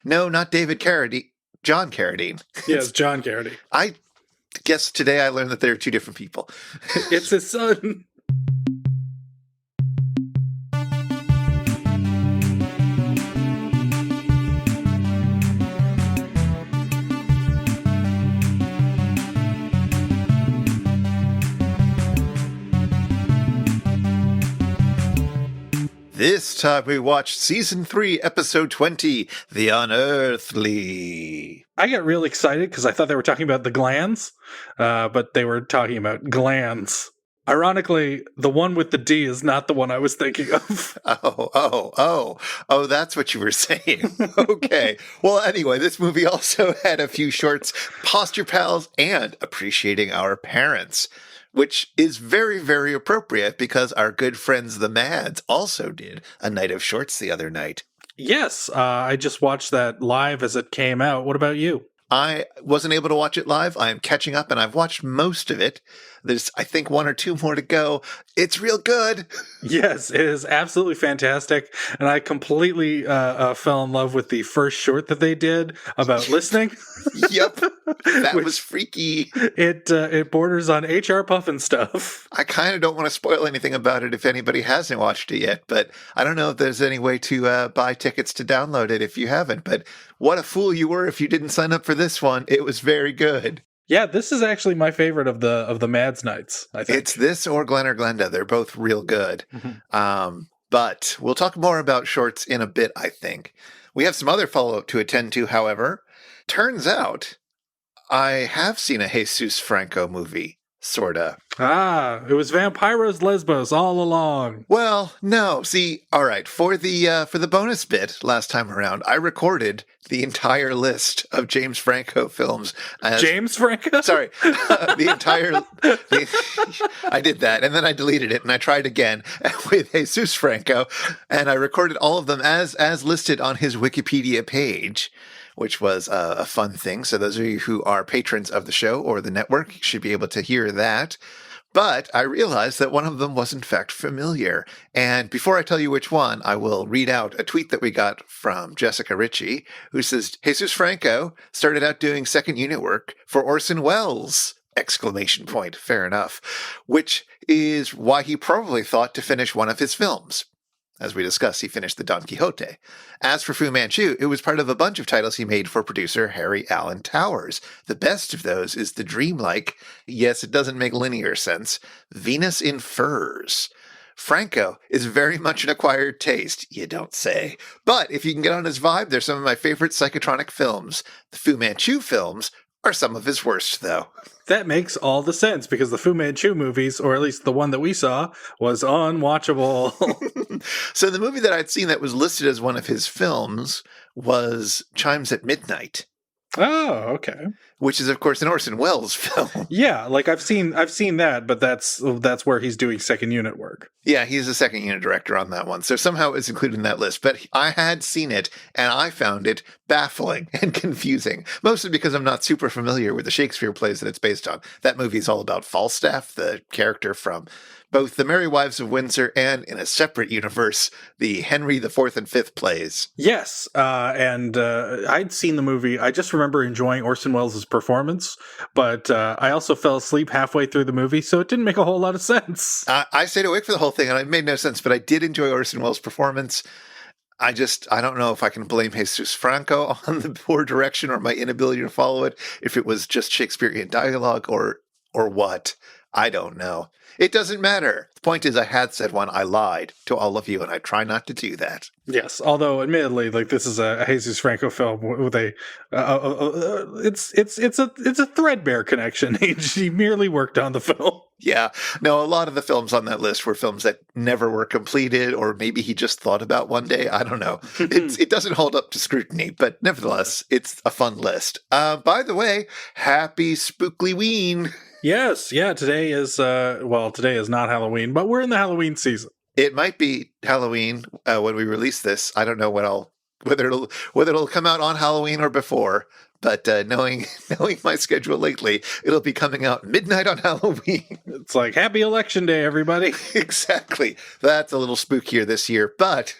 No, not David Carradine. John Carradine. Yes, John Carradine. I guess today I learned that they're two different people. It's his son. This time we watched Season 3, Episode 20, The Unearthly. I got real excited because I thought they were talking about the glands, but they were talking about glands. Ironically, the one with the D is not the one I was thinking of. Oh, that's what you were saying. Okay. Well, anyway, this movie also had a few shorts, Posture Pals, and Appreciating Our Parents, which is very, very appropriate because our good friends the Mads also did a night of shorts the other night. Yes, I just watched that live as it came out. What about you? I wasn't able to watch it live. I am catching up, and I've watched most of it. There's, I think, one or two more to go. It's real good. Yes, it is absolutely fantastic. And I completely fell in love with the first short that they did about listening. Yep. That was freaky. It borders on HR Puffin stuff. I kind of don't want to spoil anything about it if anybody hasn't watched it yet, but I don't know if there's any way to buy tickets to download it if you haven't. But what a fool you were if you didn't sign up for this one. It was very good. Yeah, this is actually my favorite of the Mads nights, I think. It's this or Glenn or Glenda. They're both real good. Mm-hmm. But we'll talk more about shorts in a bit, I think. We have some other follow-up to attend to, however. Turns out I have seen a Jesus Franco movie, sorta. Ah, it was Vampiros Lesbos all along. Well, no. See, all right, for the bonus bit last time around, I recorded the entire list of James Franco films. James Franco? Sorry, I did that, and then I deleted it, and I tried again with Jesus Franco, and I recorded all of them as listed on his Wikipedia page, which was a fun thing. So those of you who are patrons of the show or the network should be able to hear that. But I realized that one of them was in fact familiar. And before I tell you which one, I will read out a tweet that we got from Jessica Ritchie, who says, Jesus Franco started out doing second unit work for Orson Welles! Exclamation point. Fair enough. Which is why he probably thought to finish one of his films. As we discussed, he finished the Don Quixote. As for Fu Manchu, it was part of a bunch of titles he made for producer Harry Alan Towers. The best of those is the dreamlike, yes, it doesn't make linear sense, Venus in Furs. Franco is very much an acquired taste, you don't say. But if you can get on his vibe, they're some of my favorite psychotronic films. The Fu Manchu films are some of his worst, though. That makes all the sense, because the Fu Manchu movies, or at least the one that we saw, was unwatchable. So the movie that I'd seen that was listed as one of his films was Chimes at Midnight. Oh, okay. Which is, of course, an Orson Welles film. Yeah, like I've seen that, but that's where he's doing second unit work. Yeah, he's a second unit director on that one. So somehow it's included in that list. But I had seen it, and I found it baffling and confusing, mostly because I'm not super familiar with the Shakespeare plays that it's based on. That movie is all about Falstaff, the character from both The Merry Wives of Windsor and, in a separate universe, the Henry IV and V plays. Yes, and I'd seen the movie. I just remember enjoying Orson Welles' performance, but I also fell asleep halfway through the movie, so it didn't make a whole lot of sense. I stayed awake for the whole thing, and it made no sense, but I did enjoy Orson Welles' performance. I don't know if I can blame Jesus Franco on the poor direction or my inability to follow it, if it was just Shakespearean dialogue or what. I don't know. It doesn't matter. The point is, I had said one. I lied to all of you, and I try not to do that. Yes, although admittedly, like, this is a Jesus Franco film with it's a threadbare connection. He merely worked on the film. Yeah, no, a lot of the films on that list were films that never were completed, or maybe he just thought about one day. I don't know. It doesn't hold up to scrutiny, but nevertheless, it's a fun list. By the way, happy Spookly-ween. Yes, yeah, today is not Halloween, but we're in the Halloween season. It might be Halloween when we release this. I don't know whether it'll come out on Halloween or before, but knowing my schedule lately, it'll be coming out midnight on Halloween. It's like, happy election day, everybody. Exactly. That's a little spookier this year, but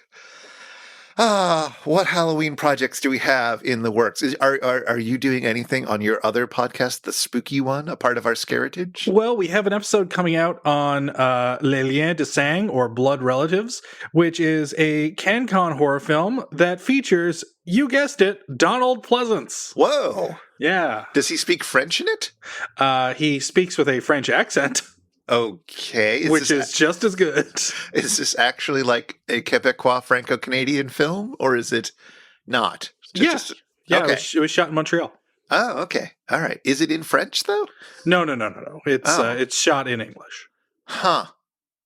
What Halloween projects do we have in the works? Are you doing anything on your other podcast, the spooky one, a part of our Scaritage? Well, we have an episode coming out on Les Liens de Sang, or Blood Relatives, which is a CanCon horror film that features, you guessed it, Donald Pleasance. Whoa. Yeah. Does he speak French in it? He speaks with a French accent. Okay. Which is just as good. Is this actually like a Quebecois Franco-Canadian film, or is it not? Yeah. Okay. It was shot in Montreal. Oh, okay. All right. Is it in French, though? No. It's shot in English. Huh.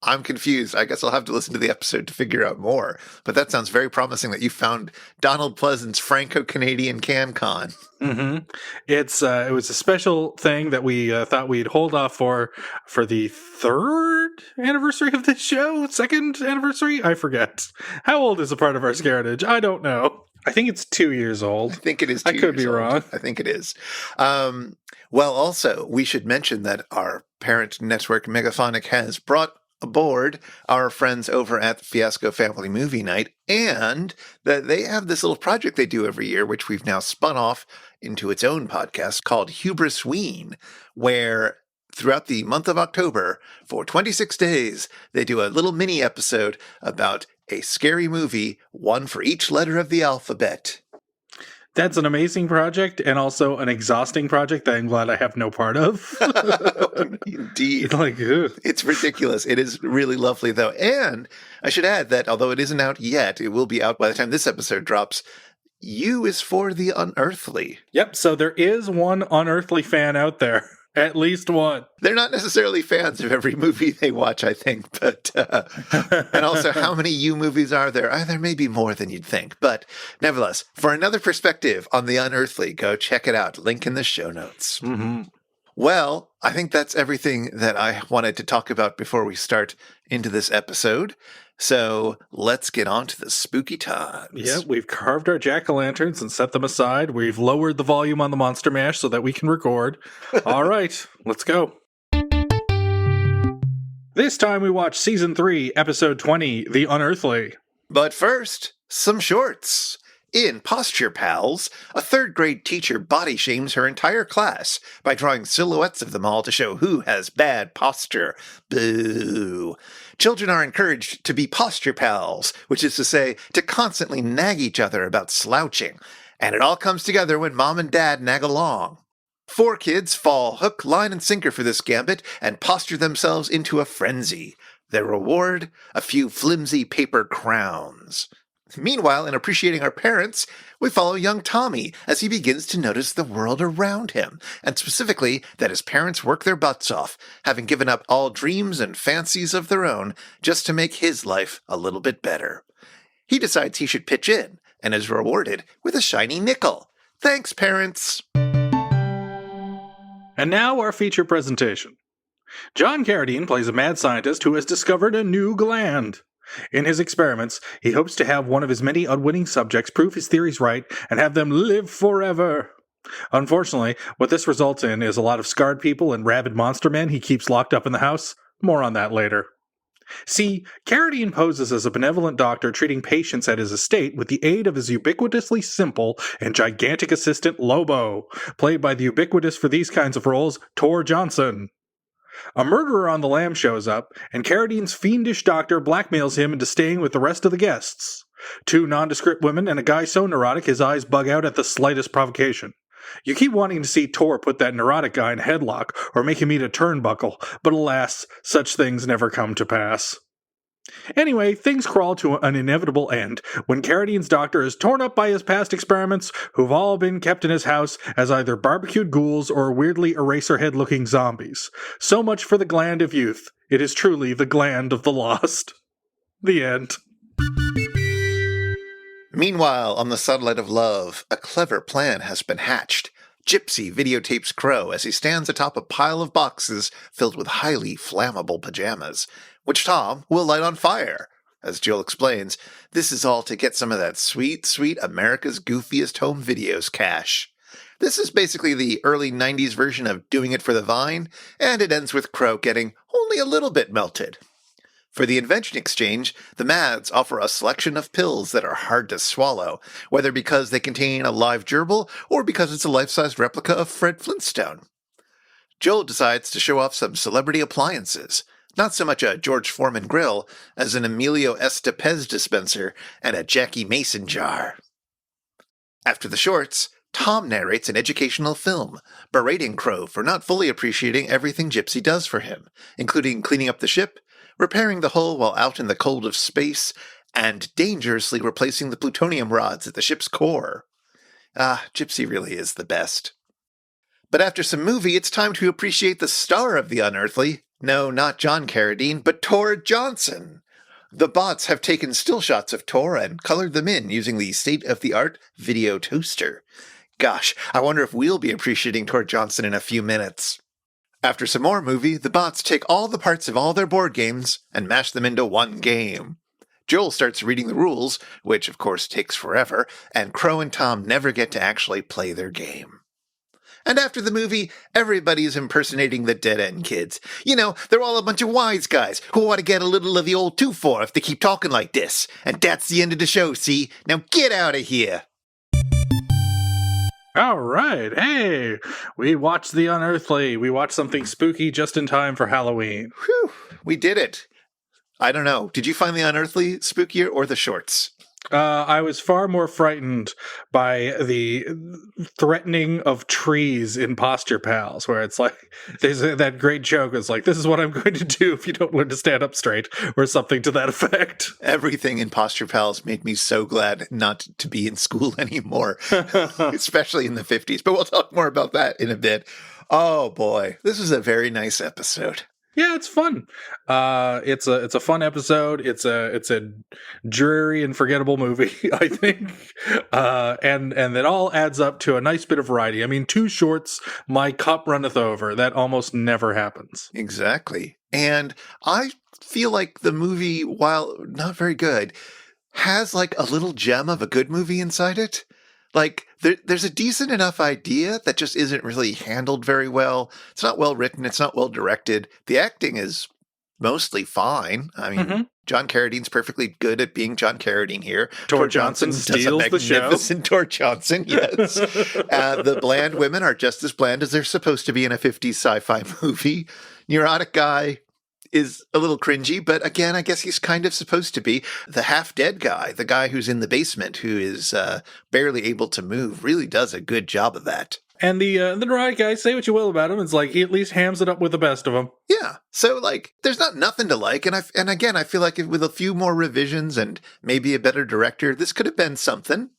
I'm confused. I guess I'll have to listen to the episode to figure out more. But that sounds very promising that you found Donald Pleasant's Franco-Canadian CanCon. Mm-hmm. It was a special thing that we thought we'd hold off for the third anniversary of this show? Second anniversary? I forget. How old is a part of our Scaritage? I don't know. I think it's 2 years old. I think it is 2 years I could be old. wrong. I think it is. Well, also, we should mention that our parent network, Megaphonic, has brought aboard our friends over at the Fiasco Family Movie Night, and that they have this little project they do every year, which we've now spun off into its own podcast called Hubris Ween, where throughout the month of October, for 26 days, they do a little mini episode about a scary movie, one for each letter of the alphabet. That's an amazing project and also an exhausting project that I'm glad I have no part of. Indeed. Like, ugh. It's ridiculous. It is really lovely, though. And I should add that although it isn't out yet, it will be out by the time this episode drops. U is for the Unearthly. Yep, so there is one Unearthly fan out there. At least one. They're not necessarily fans of every movie they watch, I think, but and also how many U movies are there? There may be more than you'd think, but nevertheless, for another perspective on the Unearthly, go check it out. Link in the show notes. Mm-hmm. Well, I think that's everything that I wanted to talk about before we start into this episode. So let's get on to the spooky times. Yeah, we've carved our jack-o'-lanterns and set them aside. We've lowered the volume on the Monster Mash so that we can record. All right, let's go. This time we watch Season 3, Episode 20, The Unearthly. But first, some shorts. In Posture Pals, a third-grade teacher body shames her entire class by drawing silhouettes of them all to show who has bad posture. Boo. Children are encouraged to be posture pals, which is to say, to constantly nag each other about slouching. And it all comes together when mom and dad nag along. 4 kids fall hook, line, and sinker for this gambit and posture themselves into a frenzy. Their reward? A few flimsy paper crowns. Meanwhile, in appreciating our parents, we follow young Tommy as he begins to notice the world around him, and specifically that his parents work their butts off, having given up all dreams and fancies of their own just to make his life a little bit better. He decides he should pitch in, and is rewarded with a shiny nickel. Thanks, parents! And now our feature presentation. John Carradine plays a mad scientist who has discovered a new gland. In his experiments, he hopes to have one of his many unwitting subjects prove his theories right and have them live forever. Unfortunately, what this results in is a lot of scarred people and rabid monster men he keeps locked up in the house. More on that later. See, Carradine poses as a benevolent doctor treating patients at his estate with the aid of his ubiquitously simple and gigantic assistant Lobo, played by the ubiquitous for these kinds of roles, Tor Johnson. A murderer on the lam shows up, and Carradine's fiendish doctor blackmails him into staying with the rest of the guests. 2 nondescript women and a guy so neurotic his eyes bug out at the slightest provocation. You keep wanting to see Tor put that neurotic guy in a headlock or make him eat a turnbuckle, but alas, such things never come to pass. Anyway, things crawl to an inevitable end when Carradine's doctor is torn up by his past experiments, who've all been kept in his house as either barbecued ghouls or weirdly Eraserhead-looking zombies. So much for the gland of youth. It is truly the gland of the lost. The end. Meanwhile, on the satellite of love, a clever plan has been hatched. Gypsy videotapes Crow as he stands atop a pile of boxes filled with highly flammable pajamas, which Tom will light on fire. As Jill explains, this is all to get some of that sweet, sweet America's Goofiest Home Videos cash. This is basically the early 90s version of Doing It for the Vine, and it ends with Crow getting only a little bit melted. For the invention exchange, the Mads offer a selection of pills that are hard to swallow, whether because they contain a live gerbil or because it's a life-sized replica of Fred Flintstone. Joel decides to show off some celebrity appliances, not so much a George Foreman grill as an Emilio Estepez dispenser and a Jackie Mason jar. After the shorts, Tom narrates an educational film, berating Crow for not fully appreciating everything Gypsy does for him, including cleaning up the ship, repairing the hull while out in the cold of space, and dangerously replacing the plutonium rods at the ship's core. Gypsy really is the best. But after some movie, it's time to appreciate the star of the Unearthly. No, not John Carradine, but Tor Johnson. The bots have taken still shots of Tor and colored them in using the state-of-the-art video toaster. Gosh, I wonder if we'll be appreciating Tor Johnson in a few minutes. After some more movie, the bots take all the parts of all their board games and mash them into one game. Joel starts reading the rules, which of course takes forever, and Crow and Tom never get to actually play their game. And after the movie, everybody's impersonating the Dead End Kids. You know, they're all a bunch of wise guys who ought to get a little of the old 2-4 if they keep talking like this. And that's the end of the show, see? Now get out of here! All right. Hey, we watched The Unearthly. We watched something spooky just in time for Halloween. Whew, we did it. I don't know. Did you find The Unearthly spookier or the shorts? I was far more frightened by the threatening of trees in Posture Pals, where it's like, there's that great joke. It's like, this is what I'm going to do if you don't learn to stand up straight, or something to that effect. Everything in Posture Pals made me so glad not to be in school anymore, especially in the 50s. But we'll talk more about that in a bit. Oh boy, this was a very nice episode. Yeah, it's fun. It's a fun episode. It's a dreary and forgettable movie, I think. And that all adds up to a nice bit of variety. I mean, 2 shorts, my cup runneth over. That almost never happens. Exactly. And I feel like the movie, while not very good, has like a little gem of a good movie inside it. Like, there's a decent enough idea that just isn't really handled very well. It's not well written. It's not well directed. The acting is mostly fine. I mean, John Carradine's perfectly good at being John Carradine here. Tor Johnson steals the show. Magnificent Tor Johnson, yes. The bland women are just as bland as they're supposed to be in a 50s sci-fi movie. Neurotic guy is a little cringy, but again, I guess he's kind of supposed to be. The half-dead guy, the guy who's in the basement, who is barely able to move, really does a good job of that. And the neurotic guy, say what you will about him, it's like he at least hams it up with the best of them. Yeah, so like, there's not nothing to like, and again, I feel like with a few more revisions and maybe a better director, this could have been something.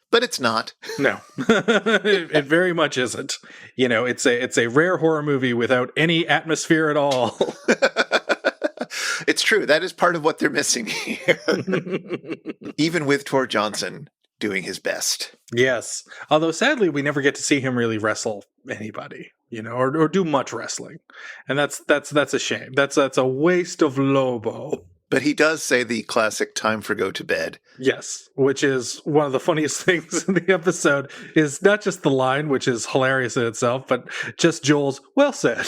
But it's not. No, it very much isn't. You know, it's a rare horror movie without any atmosphere at all. It's true. That is part of what they're missing here. Even with Tor Johnson doing his best. Yes. Although sadly, we never get to see him really wrestle anybody, you know, or do much wrestling. And that's a shame. That's a waste of Lobo. But he does say the classic time for go to bed. Yes, which is one of the funniest things in the episode, is not just the line, which is hilarious in itself, but just Joel's, well said.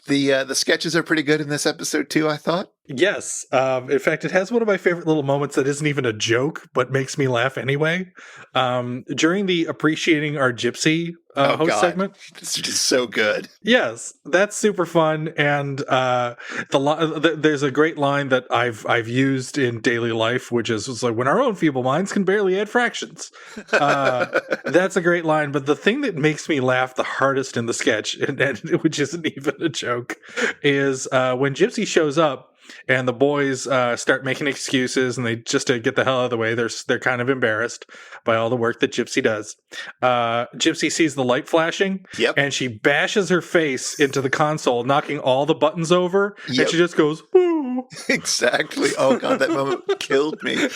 The sketches are pretty good in this episode too, I thought. Yes. In fact, it has one of my favorite little moments that isn't even a joke, but makes me laugh anyway. During the Appreciating Our Gypsy host segment. It's just so good. Yes, that's super fun. And there's a great line that I've used in daily life, which is like, when our own feeble minds can barely add fractions. That's a great line. But the thing that makes me laugh the hardest in the sketch, and which isn't even a joke, is when Gypsy shows up, and the boys start making excuses, and they just to get the hell out of the way. They're kind of embarrassed by all the work that Gypsy does. Gypsy sees the light flashing, and she bashes her face into the console, knocking all the buttons over, and she just goes, "Woo!" Exactly. Oh god, that moment killed me.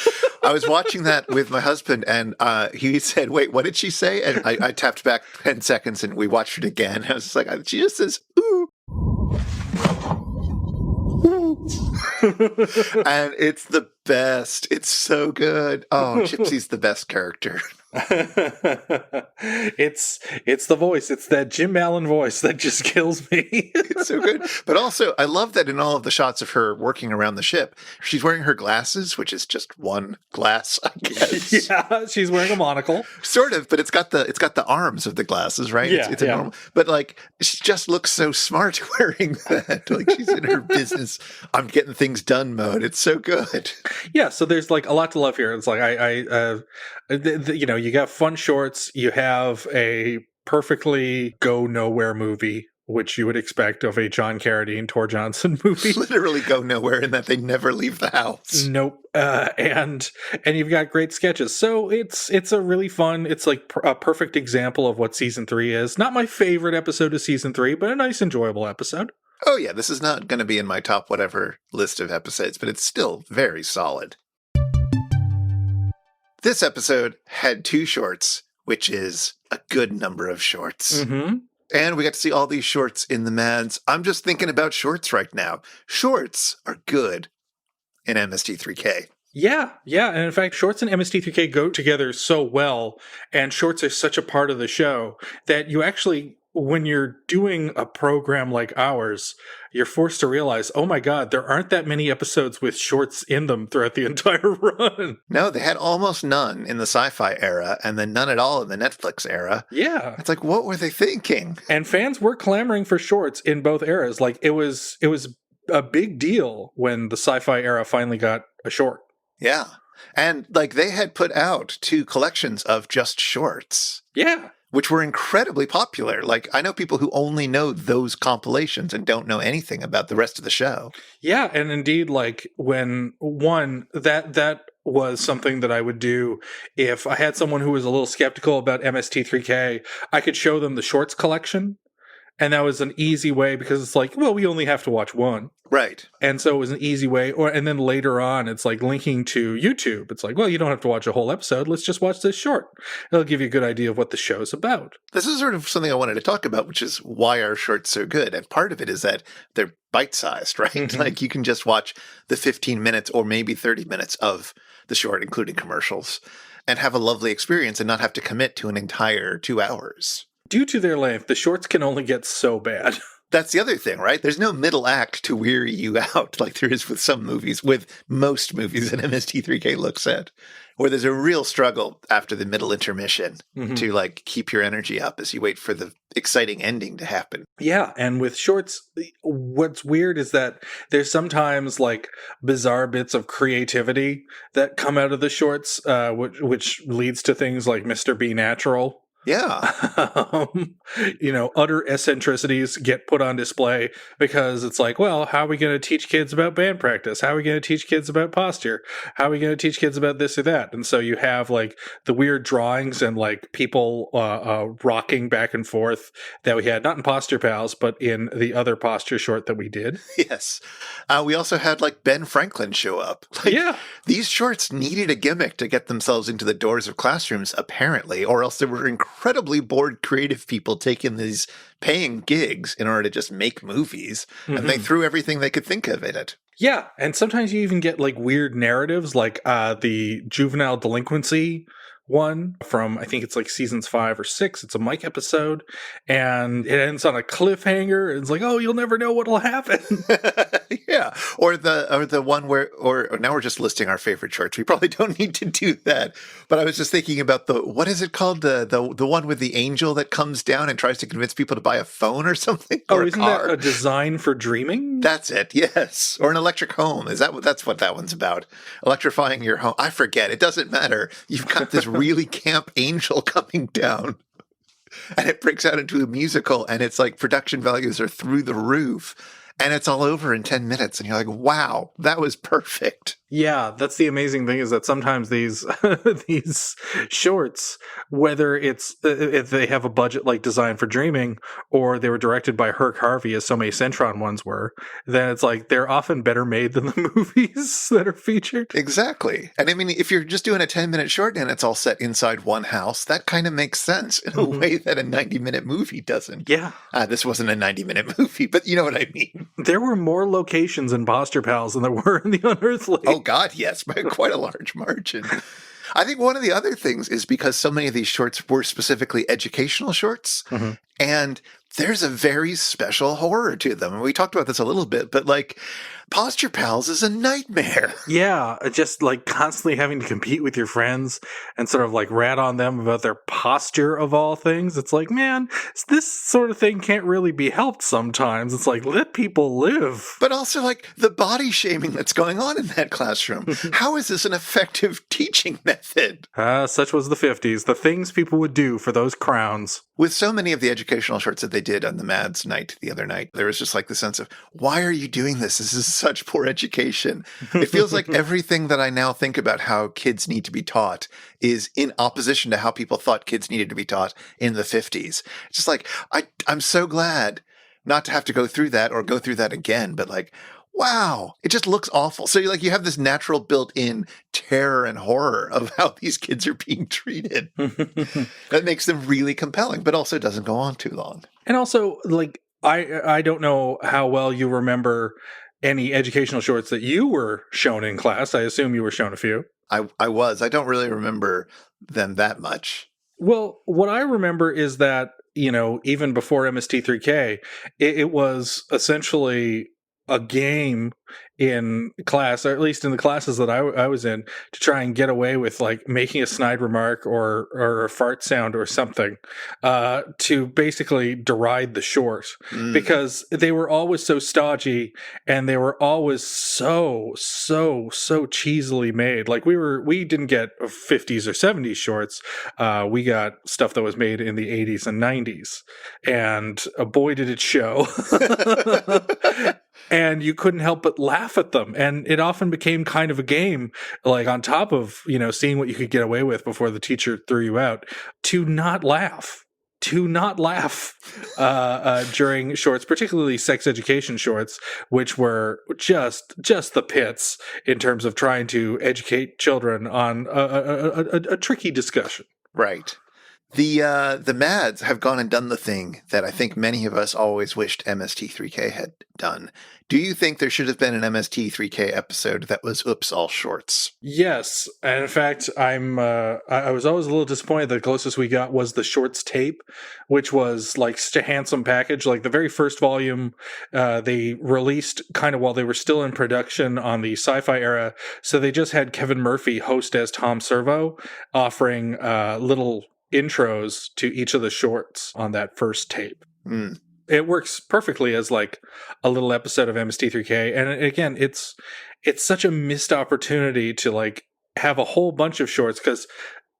I was watching that with my husband, and he said, "Wait, what did she say?" And I tapped back 10 seconds, and we watched it again. I was just like, "She just says ooh." And it's the best. It's so good. Oh, Gypsy's the best character. it's the voice. It's that Jim Allen voice that just kills me. It's so good. But also, I love that in all of the shots of her working around the ship, she's wearing her glasses, which is just one glass, I guess. Yeah, she's wearing a monocle. Sort of, but it's got the arms of the glasses, right? Yeah, it's a normal. But like, she just looks so smart wearing that. Like she's in her business, I'm getting things done mode. It's so good. Yeah, so there's like a lot to love here. It's like you got fun shorts. You have a perfectly go nowhere movie, which you would expect of a John Carradine, Tor Johnson movie. Literally go nowhere in that they never leave the house. Nope. And you've got great sketches. So it's a really fun, it's like a perfect example of what season 3 is. Not my favorite episode of season 3, but a nice, enjoyable episode. Oh yeah, this is not going to be in my top whatever list of episodes, but it's still very solid. This episode had 2 shorts, which is a good number of shorts. Mm-hmm. And we got to see all these shorts in the Mads. I'm just thinking about shorts right now. Shorts are good in MST3K. Yeah. And in fact, shorts and MST3K go together so well, and shorts are such a part of the show that you actually, when you're doing a program like ours, you're forced to realize, oh my God, there aren't that many episodes with shorts in them throughout the entire run. No, they had almost none in the sci-fi era, and then none at all in the Netflix era. Yeah. It's like, what were they thinking? And fans were clamoring for shorts in both eras. Like it was a big deal when the sci-fi era finally got a short. Yeah. And like they had put out 2 collections of just shorts. Yeah. Which were incredibly popular. Like, I know people who only know those compilations and don't know anything about the rest of the show. Yeah, and indeed, like, when that was something that I would do if I had someone who was a little skeptical about MST3K, I could show them the shorts collection, and that was an easy way, because it's like, well, we only have to watch one. Right. And so it was an easy way. And then later on, it's like linking to YouTube. It's like, well, you don't have to watch a whole episode. Let's just watch this short. It'll give you a good idea of what the show's about. This is sort of something I wanted to talk about, which is why are shorts so good? And part of it is that they're bite-sized, right? Mm-hmm. Like you can just watch the 15 minutes or maybe 30 minutes of the short, including commercials, and have a lovely experience and not have to commit to an entire 2 hours. Due to their length, the shorts can only get so bad. That's the other thing, right? There's no middle act to weary you out like there is with some movies, with most movies that MST3K looks at, where there's a real struggle after the middle intermission to like keep your energy up as you wait for the exciting ending to happen. Yeah, and with shorts, what's weird is that there's sometimes like bizarre bits of creativity that come out of the shorts, which leads to things like Mr. B Natural. Yeah. Utter eccentricities get put on display because it's like, well, how are we going to teach kids about band practice? How are we going to teach kids about posture? How are we going to teach kids about this or that? And so you have like the weird drawings and like people rocking back and forth that we had, not in Posture Pals, but in the other posture short that we did. Yes. We also had like Ben Franklin show up. Like, yeah. These shorts needed a gimmick to get themselves into the doors of classrooms, apparently, or else there were incredibly bored creative people taking these paying gigs in order to just make movies, and they threw everything they could think of in it. Yeah, and sometimes you even get like weird narratives, like the juvenile delinquency one from, I think it's like seasons 5 or 6. It's a Mike episode, and it ends on a cliffhanger. It's like, oh, you'll never know what'll happen. Yeah, or the one where, or now we're just listing our favorite shorts. We probably don't need to do that. But I was just thinking about what is it called? The one with the angel that comes down and tries to convince people to buy a phone or something. Oh, or isn't that a design for dreaming? That's it. Yes, or an electric home. That's what that one's about? Electrifying your home. I forget. It doesn't matter. You've got this really camp angel coming down. And it breaks out into a musical, and it's like production values are through the roof. And it's all over in 10 minutes. And you're like, wow, that was perfect. Yeah, that's the amazing thing, is that sometimes these these shorts, whether it's if they have a budget like Design for Dreaming, or they were directed by Herc Harvey, as so many Centron ones were, then it's like they're often better made than the movies that are featured. Exactly. And I mean, if you're just doing a 10-minute short and it's all set inside one house, that kind of makes sense in a way that a 90-minute movie doesn't. Yeah. This wasn't a 90-minute movie, but you know what I mean. There were more locations in Posture Pals than there were in the Unearthly. Oh, God, yes, by quite a large margin. I think one of the other things is because so many of these shorts were specifically educational shorts, and there's a very special horror to them. And we talked about this a little bit, but like Posture Pals is a nightmare. Yeah, just like constantly having to compete with your friends and sort of like rat on them about their posture of all things. It's like, man, this sort of thing can't really be helped sometimes. It's like, let people live. But also like the body shaming that's going on in that classroom. How is this an effective teaching method? Such was the 50s. The things people would do for those crowns. With so many of the educational shorts that they did on the Mads night the other night, there was just like the sense of, why are you doing this? This is such poor education. It feels like everything that I now think about how kids need to be taught is in opposition to how people thought kids needed to be taught in the 50s. It's just like, I'm so glad not to have to go through that or go through that again, but like, wow, it just looks awful. So you have this natural built-in terror and horror of how these kids are being treated. That makes them really compelling, but also doesn't go on too long. And also, like, I don't know how well you remember any educational shorts that you were shown in class. I assume you were shown a few. I was. I don't really remember them that much. Well, what I remember is that, even before MST3K, it was essentially a game in class, or at least in the classes that I was in, to try and get away with like making a snide remark or a fart sound or something to basically deride the short because they were always so stodgy and they were always so cheesily made. Like we didn't get 50s or 70s shorts. We got stuff that was made in the 80s and 90s, and boy did it show. And you couldn't help but laugh at them. And it often became kind of a game, like on top of, seeing what you could get away with before the teacher threw you out, to not laugh during shorts, particularly sex education shorts, which were just the pits in terms of trying to educate children on a tricky discussion. Right. The Mads have gone and done the thing that I think many of us always wished MST3K had done. Do you think there should have been an MST3K episode that was Oops, all shorts? Yes. And in fact, I was always a little disappointed. The closest we got was the shorts tape, which was like such a handsome package. Like the very first volume, they released kind of while they were still in production on the Sci-Fi era. So they just had Kevin Murphy host as Tom Servo, offering little intros to each of the shorts on that first tape. It works perfectly as like a little episode of MST3K. And again, it's such a missed opportunity to like have a whole bunch of shorts, because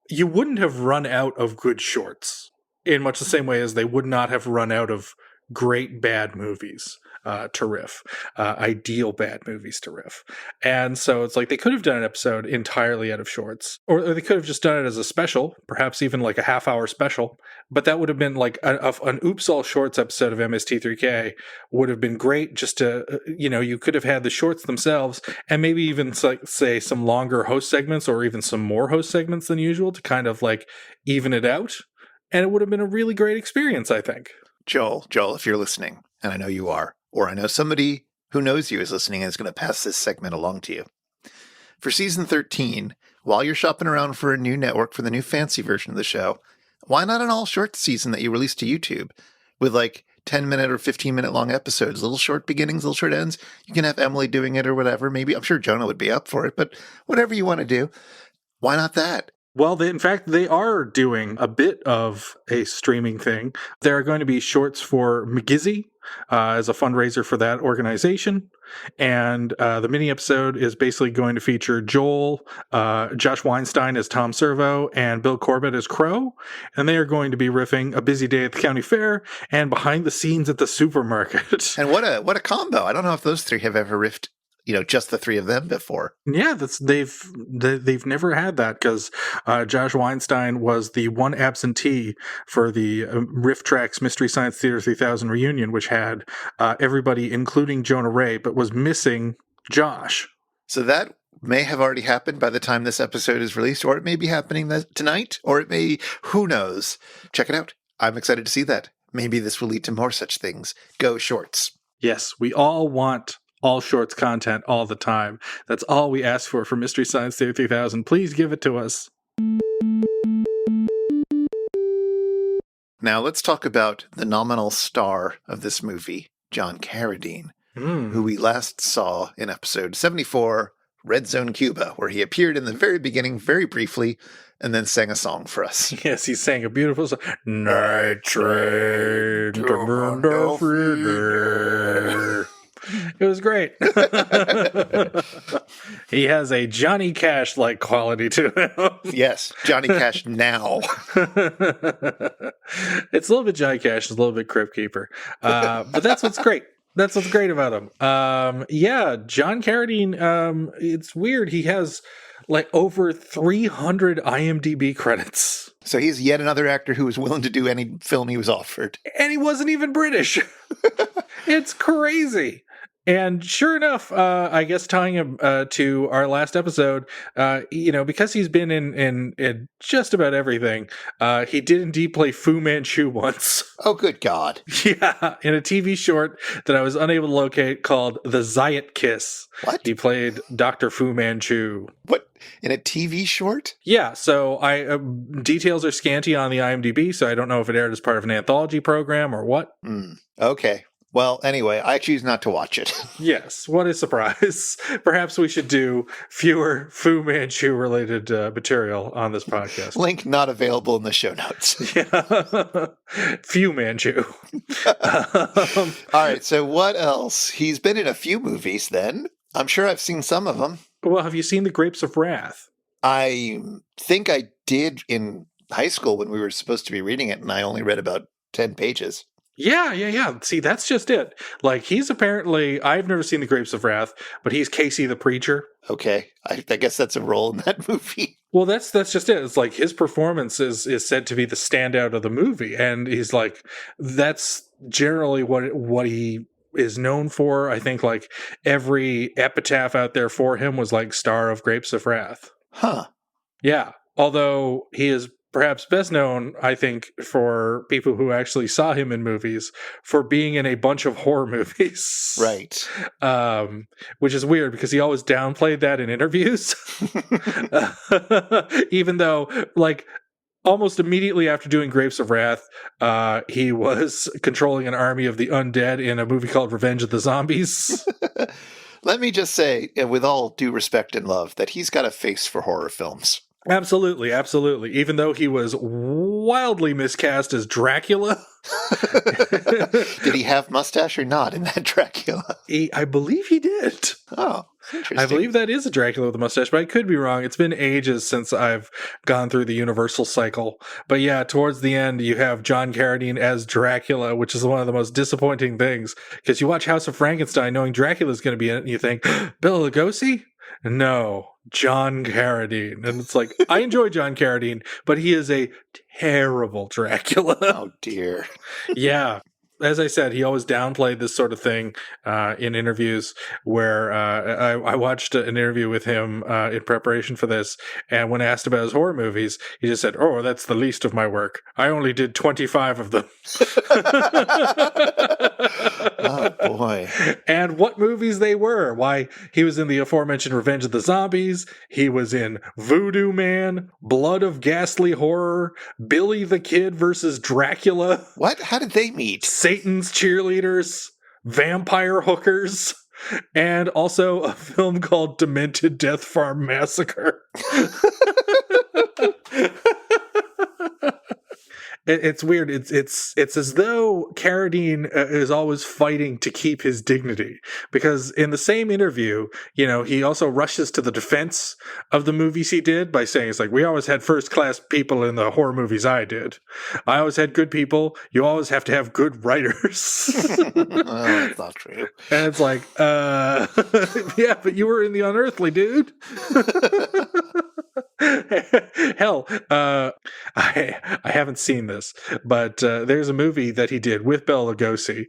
you wouldn't have run out of good shorts in much the same way as they would not have run out of great bad movies to riff, ideal bad movies to riff. And so it's like they could have done an episode entirely out of shorts, or they could have just done it as a special, perhaps even like a half-hour special. But that would have been like an Oops All Shorts episode of MST3K would have been great, just to, you could have had the shorts themselves and maybe even like say some longer host segments or even some more host segments than usual to kind of like even it out. And it would have been a really great experience, I think. Joel, if you're listening, and I know you are, or I know somebody who knows you is listening and is going to pass this segment along to you. For season 13, while you're shopping around for a new network for the new fancy version of the show, why not an all-short season that you release to YouTube with like 10-minute or 15-minute long episodes, little short beginnings, little short ends? You can have Emily doing it or whatever. Maybe, I'm sure Jonah would be up for it, but whatever you want to do, why not that? Well, in fact, they are doing a bit of a streaming thing. There are going to be shorts for McGizzy as a fundraiser for that organization. And the mini episode is basically going to feature Joel, Josh Weinstein as Tom Servo, and Bill Corbett as Crow. And they are going to be riffing a busy day at the county fair and behind the scenes at the supermarket. And what a combo. I don't know if those three have ever riffed, just the three of them before. Yeah, they've never had that, because Josh Weinstein was the one absentee for the Riff Tracks Mystery Science Theater 3000 reunion, which had everybody, including Jonah Ray, but was missing Josh. So that may have already happened by the time this episode is released, or it may be happening tonight, or it may, who knows? Check it out. I'm excited to see that. Maybe this will lead to more such things. Go shorts. Yes, we all want all shorts content all the time. That's all we ask for Mystery Science Theater 3000. Please give it to us. Now let's talk about the nominal star of this movie, John Carradine, who we last saw in episode 74, Red Zone Cuba, where he appeared in the very beginning, very briefly, and then sang a song for us. Yes, he sang a beautiful song. Night train to Murder. It was great. He has a Johnny Cash-like quality to him. Yes, Johnny Cash now. It's a little bit Johnny Cash, it's a little bit Crypt Keeper. But that's what's great. That's what's great about him. Yeah, John Carradine, it's weird. He has like over 300 IMDb credits. So he's yet another actor who was willing to do any film he was offered. And he wasn't even British. It's crazy. And sure enough, I guess tying him to our last episode, because he's been in just about everything, he did indeed play Fu Manchu once. Oh, good God. Yeah, in a TV short that I was unable to locate called The Zayat Kiss. What? He played Dr. Fu Manchu. What? In a TV short? Yeah, so details are scanty on the IMDb, so I don't know if it aired as part of an anthology program or what. Okay. Well, anyway, I choose not to watch it. Yes, what a surprise. Perhaps we should do fewer Fu Manchu-related material on this podcast. Link not available in the show notes. Yeah. Fu Manchu. All right, so what else? He's been in a few movies then. I'm sure I've seen some of them. Well, have you seen The Grapes of Wrath? I think I did in high school when we were supposed to be reading it, and I only read about 10 pages. Yeah. See, that's just it. Like, he's apparently, I've never seen The Grapes of Wrath, but he's Casey the Preacher. Okay, I guess that's a role in that movie. Well, that's just it. It's like his performance is said to be the standout of the movie, and he's like, that's generally what he is known for. I think like every epitaph out there for him was like star of Grapes of Wrath. Huh. Yeah. Although he is perhaps best known, I think, for people who actually saw him in movies for being in a bunch of horror movies. Right. Which is weird because he always downplayed that in interviews. Even though, like, almost immediately after doing Grapes of Wrath, he was controlling an army of the undead in a movie called Revenge of the Zombies. Let me just say, with all due respect and love, that he's got a face for horror films. Absolutely. Even though he was wildly miscast as Dracula. Did he have mustache or not in that Dracula? I believe he did. Oh, interesting. I believe that is a Dracula with a mustache, but I could be wrong. It's been ages since I've gone through the Universal cycle. But yeah, towards the end, you have John Carradine as Dracula, which is one of the most disappointing things. Because you watch House of Frankenstein knowing Dracula's going to be in it, and you think, Bela Lugosi? No, John Carradine. And it's like, I enjoy John Carradine, but he is a terrible Dracula. Oh, dear. Yeah. As I said, he always downplayed this sort of thing in interviews where I watched an interview with him in preparation for this. And when asked about his horror movies, he just said, "Oh, that's the least of my work. I only did 25 of them." Oh, boy. And what movies they were. Why, he was in the aforementioned Revenge of the Zombies. He was in Voodoo Man, Blood of Ghastly Horror, Billy the Kid versus Dracula. What? How did they meet? Satan's Cheerleaders, Vampire Hookers, and also a film called Demented Death Farm Massacre. It's weird. It's as though Carradine is always fighting to keep his dignity, because in the same interview, he also rushes to the defense of the movies he did by saying, it's like, we always had first class people in the horror movies I did. I always had good people. You always have to have good writers. That's not true. And it's like, yeah, but you were in the Unearthly, dude. Hell, I haven't seen this, but there's a movie that he did with Bela Lugosi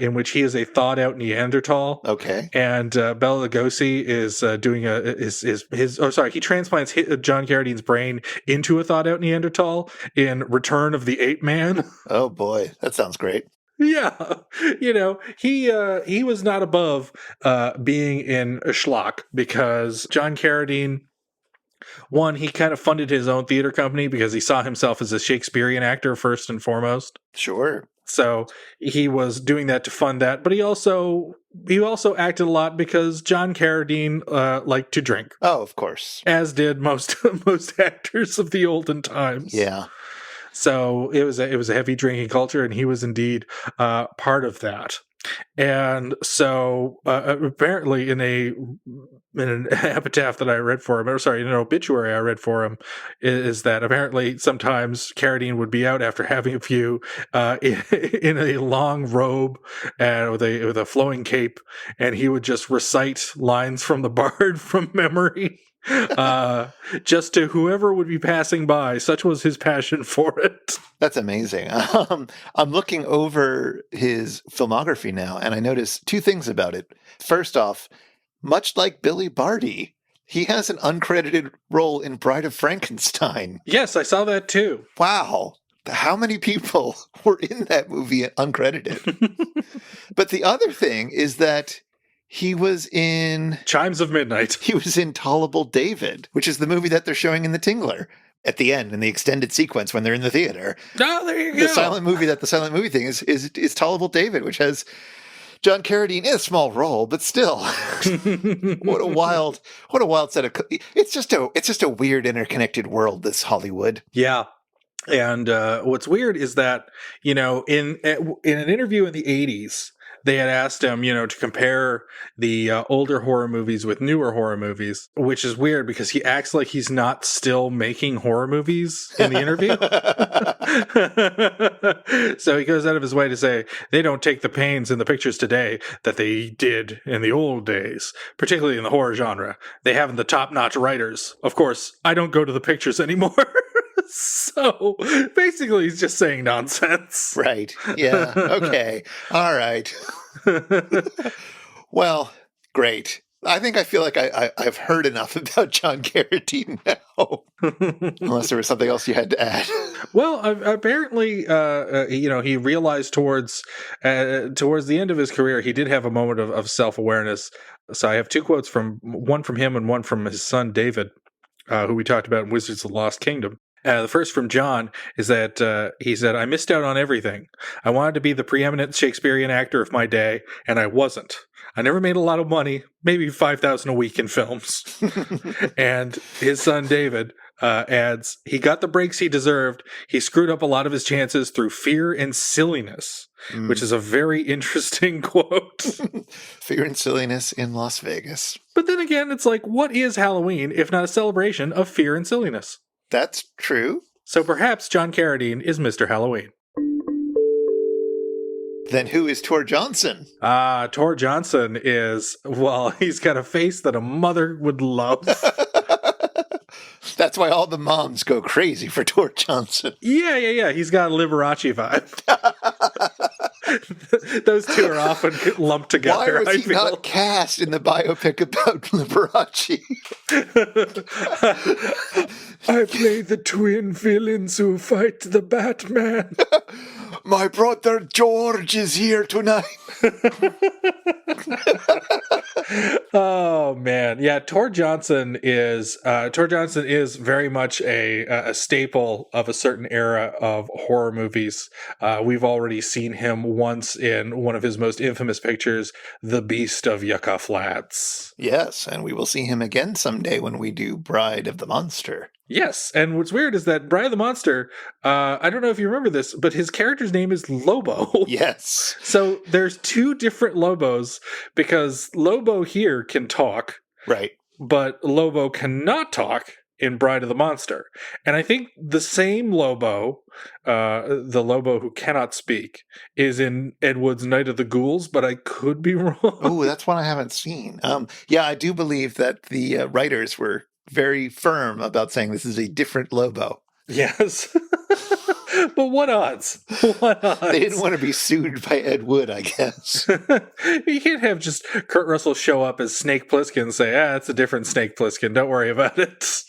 in which he is a thawed-out Neanderthal. Okay. And Bela Lugosi is doing he transplants John Carradine's brain into a thawed-out Neanderthal in Return of the Ape Man. Oh boy, that sounds great. Yeah, he was not above being in a schlock, because John Carradine One, he kind of funded his own theater company because he saw himself as a Shakespearean actor first and foremost. Sure. So he was doing that to fund that, but he also acted a lot because John Carradine liked to drink, Oh, of course. as did most actors of the olden times. Yeah. So it was a heavy drinking culture, and he was indeed part of that. And so apparently in an epitaph that I read for him, in an obituary I read for him, is that apparently sometimes Carradine would be out after having a few in a long robe and with a flowing cape, and he would just recite lines from the bard from memory. Just to whoever would be passing by. Such was his passion for it. That's amazing. I'm looking over his filmography now, and I notice two things about it. First off, much like Billy Barty, he has an uncredited role in Bride of Frankenstein. Yes, I saw that too. Wow. How many people were in that movie uncredited? But the other thing is that he was in Chimes of Midnight. He was in Tolerable David, which is the movie that they're showing in The Tingler at the end in the extended sequence when they're in the theater. Oh, there you go. The silent movie thing is Tolerable David, which has John Carradine in a small role, but still, what a wild set of. It's just a weird interconnected world, this Hollywood. Yeah. And what's weird is that, in an interview in the 80s, they had asked him, to compare the older horror movies with newer horror movies, which is weird because he acts like he's not still making horror movies in the interview. So he goes out of his way to say they don't take the pains in the pictures today that they did in the old days, particularly in the horror genre. They haven't the top-notch writers. Of course, I don't go to the pictures anymore. So basically, he's just saying nonsense. Right. Yeah. Okay. All right. Well, great. I feel like I've heard enough about John Carradine now. Unless there was something else you had to add. Well, apparently, he realized towards the end of his career, he did have a moment of self-awareness. So I have two quotes one from him and one from his son, David, who we talked about in Wizards of the Lost Kingdom. The first from John is that he said, "I missed out on everything. I wanted to be the preeminent Shakespearean actor of my day, and I wasn't. I never made a lot of money, maybe $5,000 a week in films." And his son David adds, "He got the breaks he deserved. He screwed up a lot of his chances through fear and silliness," which is a very interesting quote. Fear and silliness in Las Vegas. But then again, it's like, what is Halloween if not a celebration of fear and silliness? That's true. So perhaps John Carradine is Mr. Halloween. Then who is Tor Johnson? Tor Johnson is, well, he's got a face that a mother would love. That's why all the moms go crazy for Tor Johnson. Yeah. He's got a Liberace vibe. Those two are often lumped together. Why was he not cast in the biopic about Liberace? I play the twin villains who fight the Batman. My brother George is here tonight. Oh man, yeah. Tor Johnson is very much a staple of a certain era of horror movies. We've already seen him once in one of his most infamous pictures, The Beast of Yucca Flats. Yes, and we will see him again someday when we do Bride of the Monster. Yes, and what's weird is that Bride of the Monster, I don't know if you remember this, but his character's name is Lobo. Yes. So there's two different Lobos, because Lobo here can talk. Right. But Lobo cannot talk in Bride of the Monster. And I think the same Lobo, the Lobo who cannot speak, is in Ed Wood's Night of the Ghouls, but I could be wrong. Oh, that's one I haven't seen. Yeah, I do believe that the writers were very firm about saying this is a different Lobo. Yes. But what odds? What odds? They didn't want to be sued by Ed Wood, I guess. You can't have just Kurt Russell show up as Snake Plissken and say, it's a different Snake Plissken. Don't worry about it.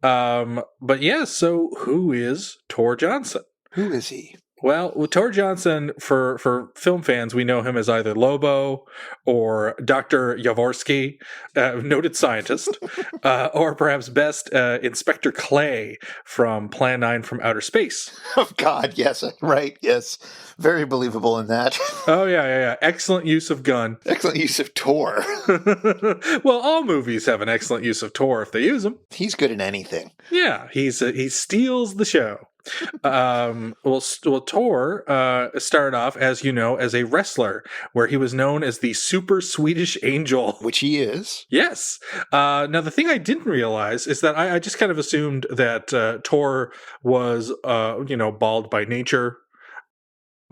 But yeah, so who is Tor Johnson? Who is he? Well, with Tor Johnson, for film fans, we know him as either Lobo or Dr. Yavorsky, noted scientist, or perhaps best Inspector Clay from Plan 9 from Outer Space. Oh, God, yes, right, yes. Very believable in that. Oh, yeah. Excellent use of gun. Excellent use of Tor. Well, all movies have an excellent use of Tor if they use him. He's good in anything. Yeah, he steals the show. Well, Tor started off, as you know, as a wrestler, where he was known as the Super Swedish Angel. Which he is. Yes. Now, the thing I didn't realize is that I just kind of assumed that Tor was, bald by nature,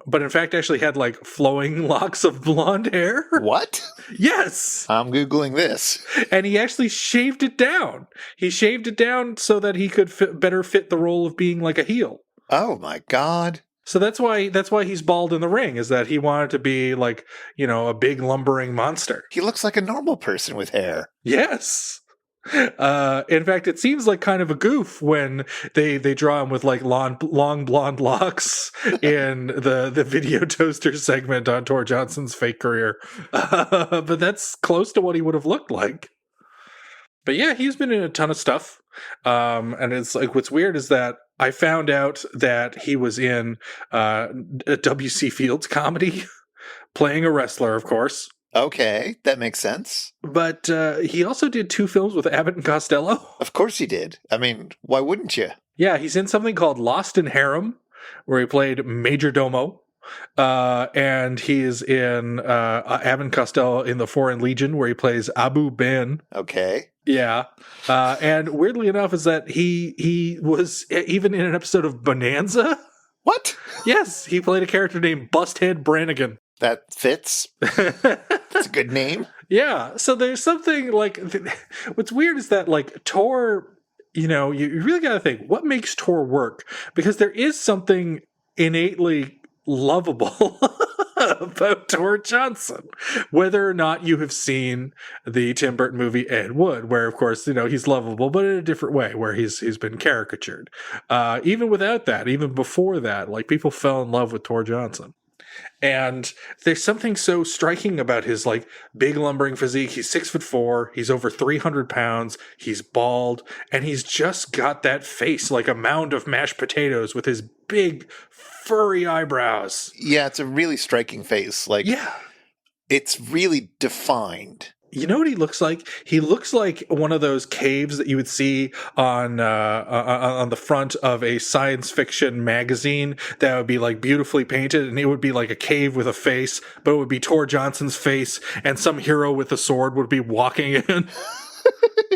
but in fact actually had like flowing locks of blonde hair. What? Yes. I'm Googling this. And he actually shaved it down. He shaved it down so that he could better fit the role of being like a heel. Oh my God. So that's why he's bald in the ring, is that he wanted to be like, a big lumbering monster. He looks like a normal person with hair. Yes. In fact, it seems like kind of a goof when they draw him with like long blonde locks in the video toaster segment on Tor Johnson's fake career. But that's close to what he would have looked like. But yeah, he's been in a ton of stuff. And it's like, what's weird is that I found out that he was in a W.C. Fields comedy, playing a wrestler, of course. Okay, that makes sense. But he also did 2 films with Abbott and Costello. Of course he did. I mean, why wouldn't you? Yeah, he's in something called Lost in Harem, where he played Major Domo. And he's in Abbott and Costello in The Foreign Legion, where he plays Abu Ben. Okay. Yeah. And weirdly enough is that he was even in an episode of Bonanza. What? Yes, he played a character named Busthead Brannigan. That fits. That's a good name. Yeah, so there's something like, what's weird is that like Tor, you really got to think, what makes Tor work? Because there is something innately lovable about Tor Johnson, whether or not you have seen the Tim Burton movie Ed Wood, where of course he's lovable, but in a different way, where he's been caricatured. Even without that, even before that, like people fell in love with Tor Johnson. And there's something so striking about his like big lumbering physique. He's 6'4", he's over 300 pounds, he's bald, and he's just got that face like a mound of mashed potatoes with his big furry eyebrows. Yeah, it's a really striking face. Like, yeah, it's really defined. You know what he looks like? He looks like one of those caves that you would see on the front of a science fiction magazine that would be like beautifully painted, and it would be like a cave with a face, but it would be Tor Johnson's face, and some hero with a sword would be walking in.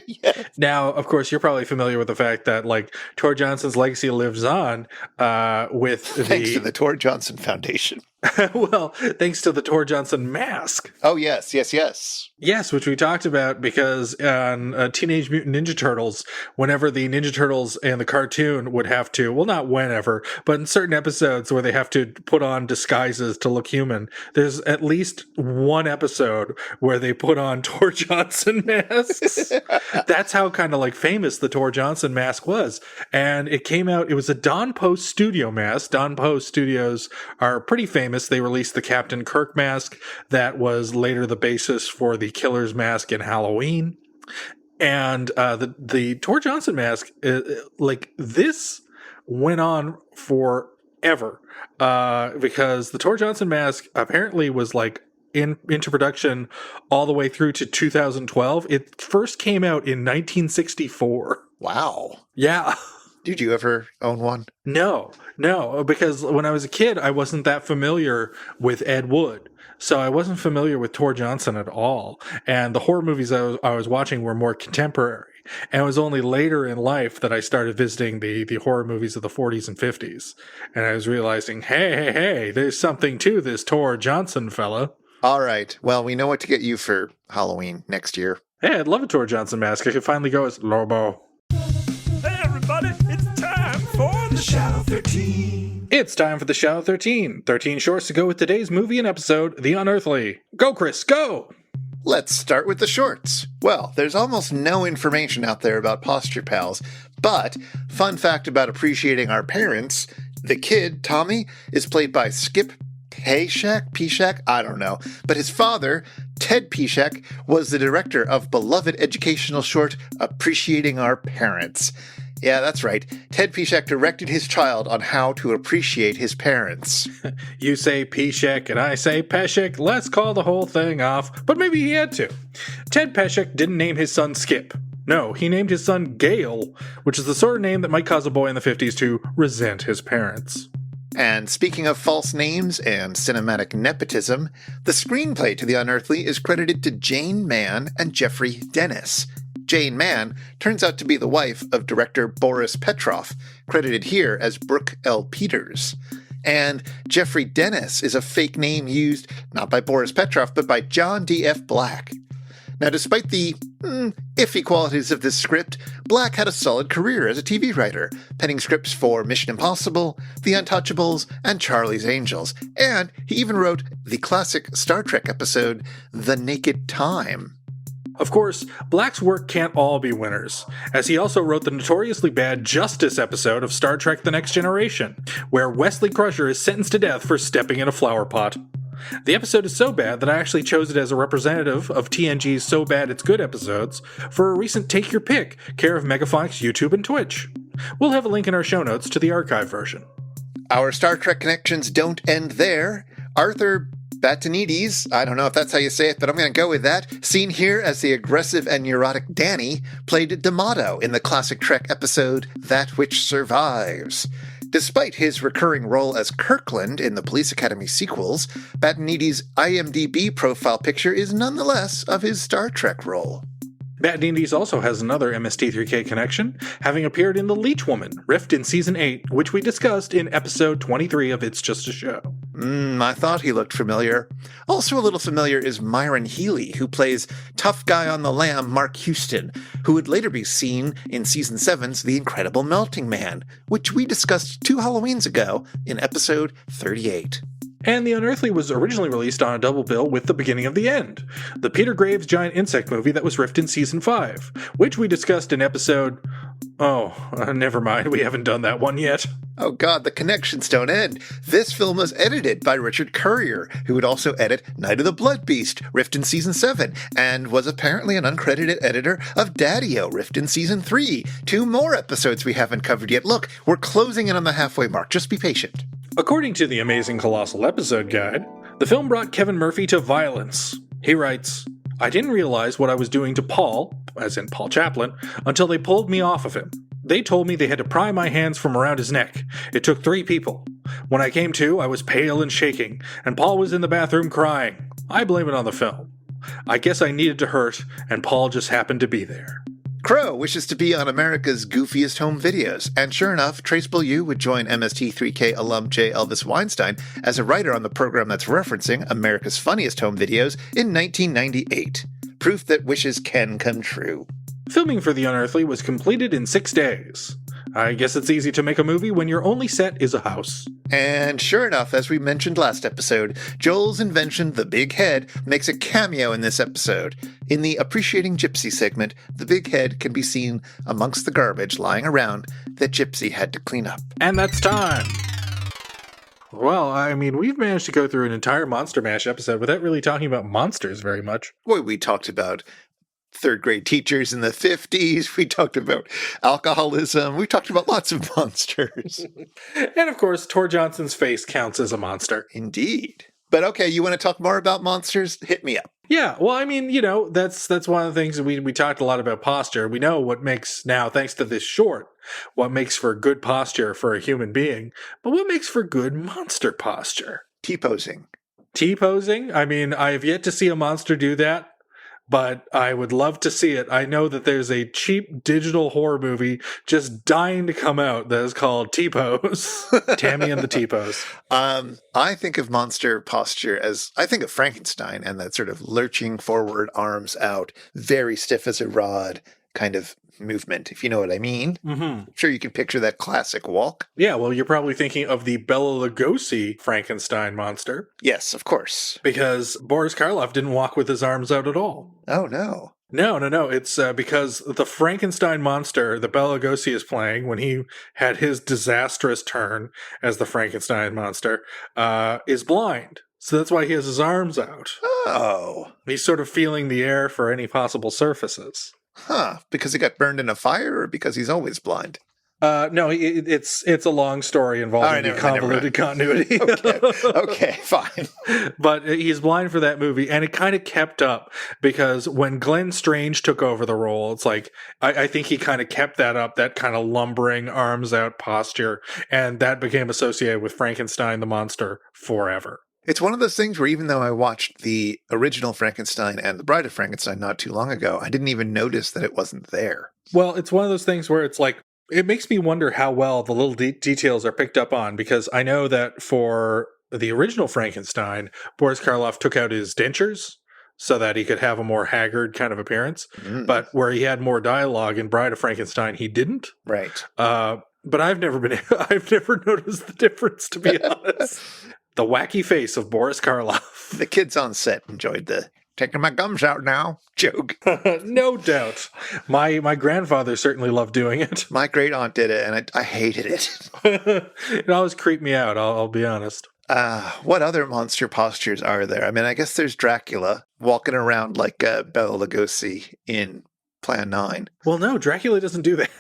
Yes. Now, of course, you're probably familiar with the fact that like Tor Johnson's legacy lives on with Thanks to the Tor Johnson Foundation. Well, thanks to the Tor Johnson mask. Oh, yes. Yes, which we talked about because on Teenage Mutant Ninja Turtles, whenever the Ninja Turtles and the cartoon would have to, well, not whenever, but in certain episodes where they have to put on disguises to look human, there's at least one episode where they put on Tor Johnson masks. That's how kind of like famous the Tor Johnson mask was. And it came out, it was a Don Post Studio mask. Don Post Studios are pretty famous. They released the Captain Kirk mask that was later the basis for the Killer's mask in Halloween. And the Tor Johnson mask, like this went on forever because the Tor Johnson mask apparently was like into production all the way through to 2012. It first came out in 1964. Wow. Yeah. Did you ever own one? No, because when I was a kid, I wasn't that familiar with Ed Wood. So I wasn't familiar with Tor Johnson at all. And the horror movies I was watching were more contemporary. And it was only later in life that I started visiting the horror movies of the 40s and 50s. And I was realizing, hey, there's something to this Tor Johnson fella. All right. Well, we know what to get you for Halloween next year. Hey, I'd love a Tor Johnson mask. I could finally go as Lobo. Hey everybody, it's time for the Shadow 13. It's time for the Shadow 13. 13 shorts to go with today's movie and episode, The Unearthly. Go, Chris, go! Let's start with the shorts. Well, there's almost no information out there about posture pals, but fun fact about appreciating our parents, The kid, Tommy, is played by Skip Pishak, I don't know. But his father, Ted Pishak, was the director of beloved educational short Appreciating Our Parents. Yeah, that's right. Ted Pishak directed his child on how to appreciate his parents. You say Pishak and I say Peshek. Let's call the whole thing off. But maybe he had to. Ted Pishak didn't name his son Skip. No, he named his son Gale, which is the sort of name that might cause a boy in the 50s to resent his parents. And speaking of false names and cinematic nepotism, the screenplay to The Unearthly is credited to Jane Mann and Jeffrey Dennis. Jane Mann turns out to be the wife of director Boris Petrov, credited here as Brooke L. Peters. And Jeffrey Dennis is a fake name used not by Boris Petrov, but by John D.F. Black. Now, despite the iffy qualities of this script, Black had a solid career as a TV writer, penning scripts for Mission Impossible, The Untouchables, and Charlie's Angels, and he even wrote the classic Star Trek episode, The Naked Time. Of course, Black's work can't all be winners, as he also wrote the notoriously bad Justice episode of Star Trek The Next Generation, where Wesley Crusher is sentenced to death for stepping in a flower pot. The episode is so bad that I actually chose it as a representative of TNG's So Bad It's Good episodes for a recent Take Your Pick, care of Megaphonics YouTube and Twitch. We'll have a link in our show notes to the archive version. Our Star Trek connections don't end there. Arthur Batanides, I don't know if that's how you say it, but I'm going to go with that, seen here as the aggressive and neurotic Danny, played D'Amato in the classic Trek episode That Which Survives. Despite his recurring role as Kirkland in the Police Academy sequels, Batanides' IMDb profile picture is nonetheless of his Star Trek role. Batanides also has another MST3K connection, having appeared in The Leech Woman, Rift in Season 8, which we discussed in episode 23 of It's Just a Show. I thought he looked familiar. Also a little familiar is Myron Healy, who plays tough guy on the lam Mark Houston, who would later be seen in Season 7's The Incredible Melting Man, which we discussed 2 Halloweens ago in episode 38. And The Unearthly was originally released on a double bill with The Beginning of the End, the Peter Graves giant insect movie that was riffed in Season 5, which we discussed in episode... never mind, we haven't done that one yet. Oh god, the connections don't end. This film was edited by Richard Currier, who would also edit Night of the Blood Beast, riffed in Season 7, and was apparently an uncredited editor of Daddy-O, riffed in Season 3. 2 more episodes we haven't covered yet. Look, we're closing in on the halfway mark. Just be patient. According to the Amazing Colossal Episode Guide, the film brought Kevin Murphy to violence. He writes, I didn't realize what I was doing to Paul, as in Paul Chaplin, until they pulled me off of him. They told me they had to pry my hands from around his neck. It took 3 people. When I came to, I was pale and shaking, and Paul was in the bathroom crying. I blame it on the film. I guess I needed to hurt, and Paul just happened to be there. Crow wishes to be on America's goofiest home videos, and sure enough, Traceable You would join MST3K alum J. Elvis Weinstein as a writer on the program that's referencing America's Funniest Home Videos in 1998. Proof that wishes can come true. Filming for The Unearthly was completed in 6 days. I guess it's easy to make a movie when your only set is a house. And sure enough, as we mentioned last episode, Joel's invention, the Big Head, makes a cameo in this episode. In the Appreciating Gypsy segment, the Big Head can be seen amongst the garbage lying around that Gypsy had to clean up. And that's time! Well, I mean, we've managed to go through an entire Monster Mash episode without really talking about monsters very much. Boy, we talked about third grade teachers in the 50s. We talked about alcoholism. We talked about lots of monsters. And of course, Tor Johnson's face counts as a monster. Indeed. But okay, you want to talk more about monsters? Hit me up. Yeah, well, I mean, that's one of the things that we talked a lot about posture. We know what makes, now, thanks to this short, what makes for good posture for a human being, but what makes for good monster posture? T-posing. T-posing? I mean, I have yet to see a monster do that, but I would love to see it. I know that there's a cheap digital horror movie just dying to come out that is called T-Pose. Tammy and the T-Pose. I think of monster posture as, I think of Frankenstein and that sort of lurching forward, arms out, very stiff as a rod kind of movement, if you know what I mean. Mm-hmm. I'm sure you can picture that classic walk. Yeah, well, you're probably thinking of the Bela Lugosi Frankenstein monster. Yes, of course. Because Boris Karloff didn't walk with his arms out at all. Oh, no. No. It's because the Frankenstein monster that Bela Lugosi is playing when he had his disastrous turn as the Frankenstein monster is blind. So that's why he has his arms out. Oh. He's sort of feeling the air for any possible surfaces. Huh. Because he got burned in a fire or because he's always blind? No, it's a long story involving the convoluted continuity. Okay, fine. But he's blind for that movie, and it kind of kept up because when Glenn Strange took over the role, it's like I think he kind of kept that up, that kind of lumbering, arms out posture, and that became associated with Frankenstein the monster forever. It's one of those things where even though I watched the original Frankenstein and The Bride of Frankenstein not too long ago, I didn't even notice that it wasn't there. Well, it's one of those things where it's like, it makes me wonder how well the little details are picked up on, because I know that for the original Frankenstein, Boris Karloff took out his dentures so that he could have a more haggard kind of appearance. But where he had more dialogue in Bride of Frankenstein, he didn't. Right. But I've never noticed the difference, to be honest. The wacky face of Boris Karloff. The kids on set enjoyed the taking my gums out now joke. No doubt. My grandfather certainly loved doing it. My great aunt did it, and I hated it. It always creeped me out, I'll be honest. What other monster postures are there? I mean, I guess there's Dracula walking around like Bela Lugosi in Plan 9. Well, no, Dracula doesn't do that.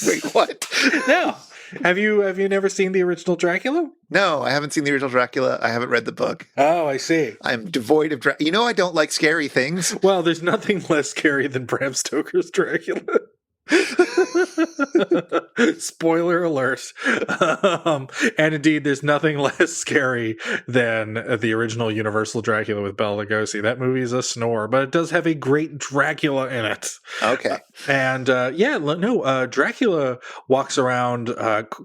Wait, what? No. Have you never seen the original Dracula? No, I haven't seen the original Dracula. I haven't read the book. Oh, I see. I'm devoid of You know I don't like scary things. Well, there's nothing less scary than Bram Stoker's Dracula. Spoiler alert. And indeed, there's nothing less scary than the original Universal Dracula with Bela Lugosi. That movie is a snore, but it does have a great Dracula in it. Okay. And Dracula walks around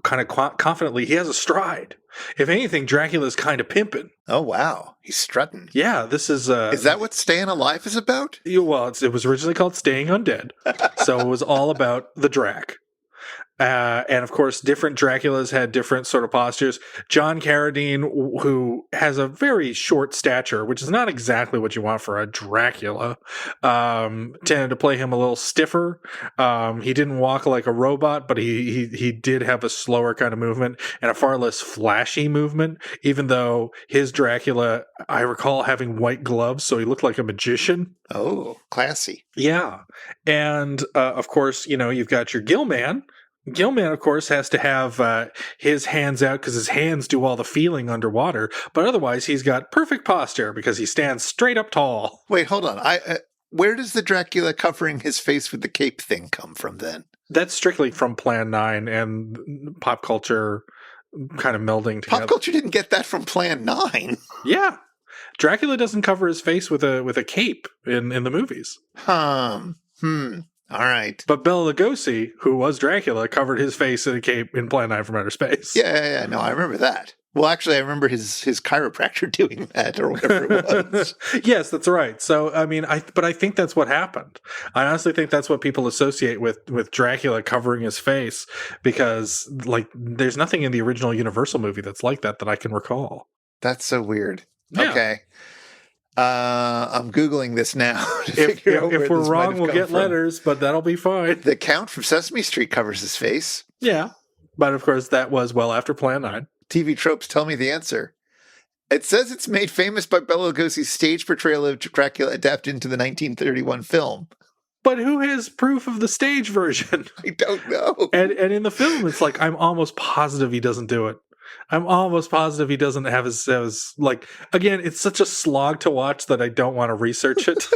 kind of confidently. He has a stride. If anything, Dracula's kind of pimping. Oh, wow. He's strutting. Yeah, this is... Is that what Staying Alive is about? Well, it was originally called Staying Undead. So it was all about the Drac. And of course, different Draculas had different sort of postures. John Carradine, who has a very short stature, which is not exactly what you want for a Dracula, tended to play him a little stiffer. He didn't walk like a robot, but he did have a slower kind of movement and a far less flashy movement, even though his Dracula, I recall having white gloves, so he looked like a magician. Oh, classy. Yeah. And of course, you've got your Gillman. Gillman, of course, has to have his hands out because his hands do all the feeling underwater. But otherwise, he's got perfect posture because he stands straight up tall. Wait, hold on. Where does the Dracula covering his face with the cape thing come from then? That's strictly from Plan 9 and pop culture kind of melding together. Pop culture didn't get that from Plan 9. Yeah. Dracula doesn't cover his face with a cape in the movies. All right. But Bela Lugosi, who was Dracula, covered his face in a cape in Plan 9 from Outer Space. Yeah. No, I remember that. Well, actually, I remember his chiropractor doing that or whatever it was. Yes, that's right. So, I mean, I think that's what happened. I honestly think that's what people associate with Dracula covering his face because, like, there's nothing in the original Universal movie that's like that I can recall. That's so weird. Yeah. Okay. I'm Googling this now. If we're wrong, we'll get letters, but that'll be fine. The Count from Sesame Street covers his face. Yeah. But of course, that was well after Plan 9. TV tropes tell me the answer. It says it's made famous by Bela Lugosi's stage portrayal of Dracula adapted into the 1931 film. But who has proof of the stage version? I don't know. And in the film, it's like, I'm almost positive he doesn't do it. I'm almost positive he doesn't have his like, again, it's such a slog to watch that I don't want to research it.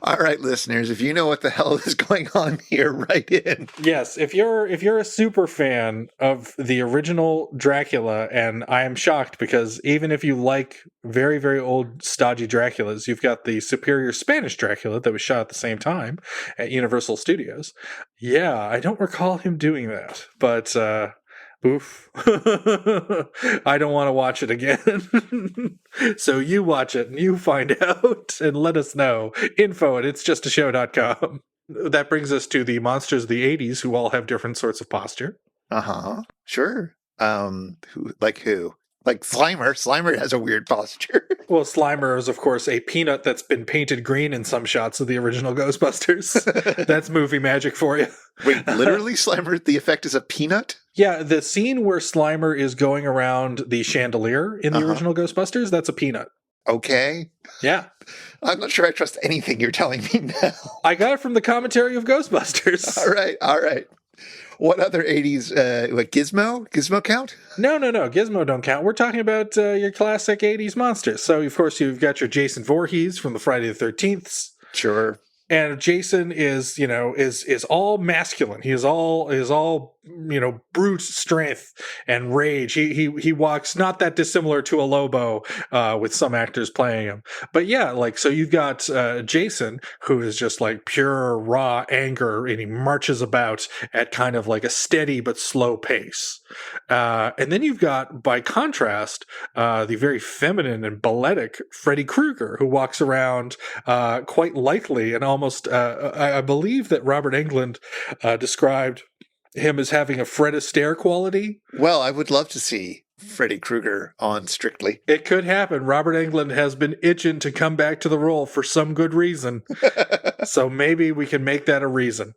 All right, listeners, if you know what the hell is going on here, write in. Yes, if you're a super fan of the original Dracula, and I am shocked because even if you like very, very old stodgy Draculas, you've got the superior Spanish Dracula that was shot at the same time at Universal Studios. Yeah, I don't recall him doing that, but oof. I don't want to watch it again. So you watch it and you find out and let us know. info@itsjustashow.com. That brings us to the monsters of the 80s who all have different sorts of posture. Uh-huh. Sure. Who? Like Slimer. Slimer has a weird posture. Well, Slimer is, of course, a peanut that's been painted green in some shots of the original Ghostbusters. That's movie magic for you. Wait, literally Slimer, the effect is a peanut? Yeah, the scene where Slimer is going around the chandelier in the original Ghostbusters, that's a peanut. Okay. Yeah. I'm not sure I trust anything you're telling me now. I got it from the commentary of Ghostbusters. All right. What other 80s, like Gizmo? Gizmo count? No. Gizmo don't count. We're talking about your classic 80s monsters. So, of course, you've got your Jason Voorhees from the Friday the 13th. Sure. And Jason is all masculine. He is all brute strength and rage. He walks not that dissimilar to a Lobo, with some actors playing him. But yeah, like, so you've got Jason, who is just like pure raw anger, and he marches about at kind of like a steady but slow pace. And then you've got, by contrast, the very feminine and balletic Freddy Krueger, who walks around quite lightly and almost, I believe that Robert Englund described him as having a Fred Astaire quality. Well, I would love to see Freddy Krueger on Strictly. It could happen. Robert Englund has been itching to come back to the role for some good reason. So maybe we can make that a reason.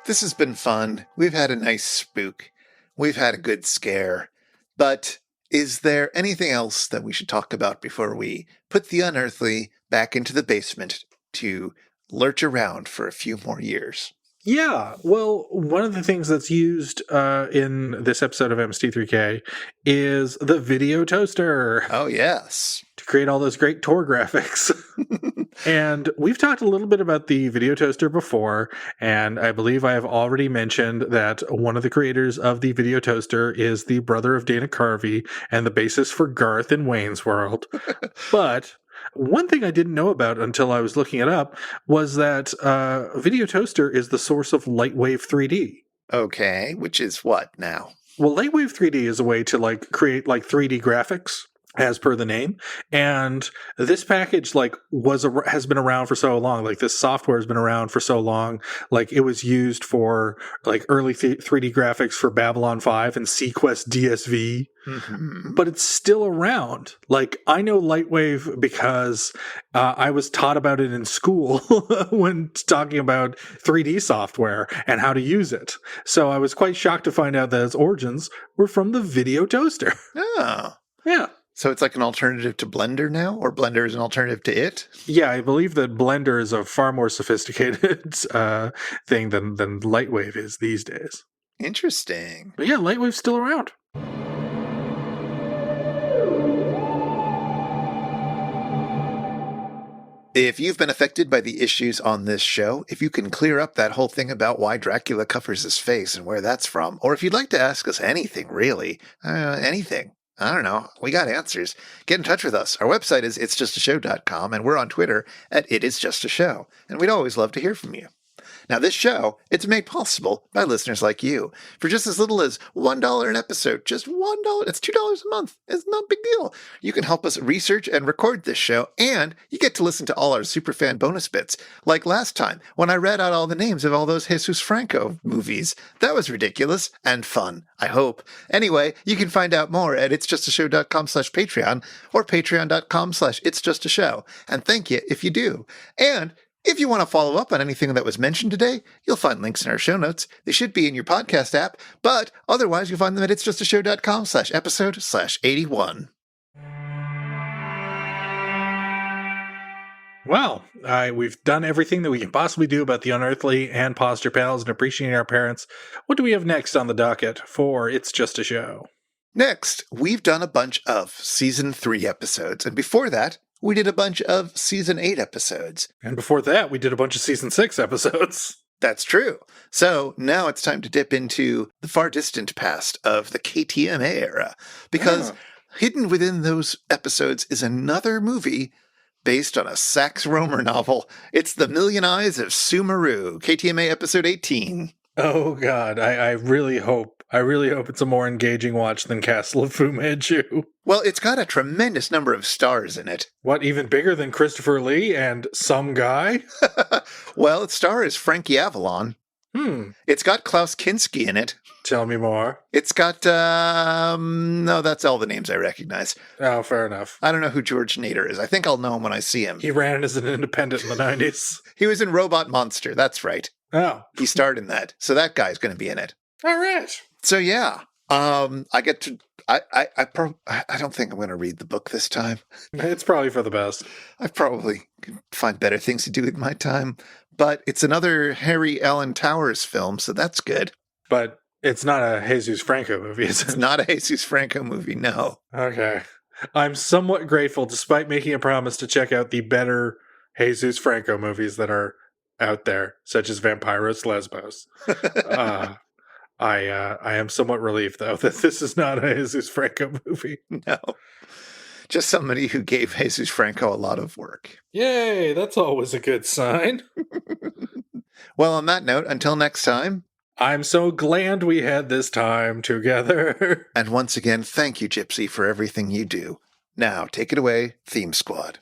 This has been fun. We've had a nice spook. We've had a good scare. But is there anything else that we should talk about before we put the Unearthly back into the basement to lurch around for a few more years? Yeah, well, one of the things that's used in this episode of MST3K is the video toaster. Oh, yes. To create all those great Tor graphics. And we've talked a little bit about the video toaster before, and I believe I have already mentioned that one of the creators of the video toaster is the brother of Dana Carvey and the bassist for Garth in Wayne's World. But one thing I didn't know about until I was looking it up was that Video Toaster is the source of Lightwave 3D. Okay, which is what now? Well, Lightwave 3D is a way to like create like 3D graphics, as per the name. And this package has been around for so long. Like, this software has been around for so long. Like, it was used for like early 3D graphics for Babylon 5 and Sequest DSV. Mm-hmm. But it's still around. Like, I know Lightwave because I was taught about it in school when talking about 3D software and how to use it. So I was quite shocked to find out that its origins were from the video toaster. Oh. Yeah. So it's like an alternative to Blender now? Or Blender is an alternative to it? Yeah, I believe that Blender is a far more sophisticated thing than Lightwave is these days. Interesting. But yeah, Lightwave's still around. If you've been affected by the issues on this show, if you can clear up that whole thing about why Dracula covers his face and where that's from, or if you'd like to ask us anything, really, anything, I don't know, we got answers. Get in touch with us. Our website is itsjustashow.com, and we're on Twitter at itisjustashow, and we'd always love to hear from you. Now, this show, it's made possible by listeners like you. For just as little as $1 an episode, just $1, that's $2 a month. It's not a big deal. You can help us research and record this show, and you get to listen to all our superfan bonus bits. Like last time, when I read out all the names of all those Jesus Franco movies. That was ridiculous and fun, I hope. Anyway, you can find out more at itsjustashow.com/Patreon or patreon.com/itsjustashow. And thank you if you do. And if you want to follow up on anything that was mentioned today, you'll find links in our show notes. They should be in your podcast app, but otherwise you'll find them at itsjustashow.com/episode/81. Well, we've done everything that we can possibly do about the Unearthly and Posture Pals and appreciating our parents. What do we have next on the docket for It's Just a Show? Next, we've done a bunch of Season 3 episodes, and before that, we did a bunch of Season 8 episodes. And before that, we did a bunch of Season 6 episodes. That's true. So now it's time to dip into the far distant past of the KTMA era, because hidden within those episodes is another movie based on a Sax Rohmer novel. It's The Million Eyes of Sumeru, KTMA episode 18. Oh God, I really hope it's a more engaging watch than Castle of Fu Manchu. Well, it's got a tremendous number of stars in it. What, even bigger than Christopher Lee and some guy? Well, its star is Frankie Avalon. It's got Klaus Kinski in it. Tell me more. It's got, no, that's all the names I recognize. Oh, fair enough. I don't know who George Nader is. I think I'll know him when I see him. He ran as an independent in the 90s. He was in Robot Monster. That's right. Oh. He starred in that. So that guy's going to be in it. All right. So yeah, I get to, I don't think I'm going to read the book this time. It's probably for the best. I probably could find better things to do with my time, but it's another Harry Allen Towers film. So that's good. But it's not a Jesus Franco movie, is it? It's not a Jesus Franco movie. No. Okay. I'm somewhat grateful, despite making a promise to check out the better Jesus Franco movies that are out there, such as Vampiros Lesbos. I am somewhat relieved, though, that this is not a Jesus Franco movie. No. Just somebody who gave Jesus Franco a lot of work. Yay, that's always a good sign. Well, on that note, until next time. I'm so glad we had this time together. And once again, thank you, Gypsy, for everything you do. Now, take it away, Theme Squad.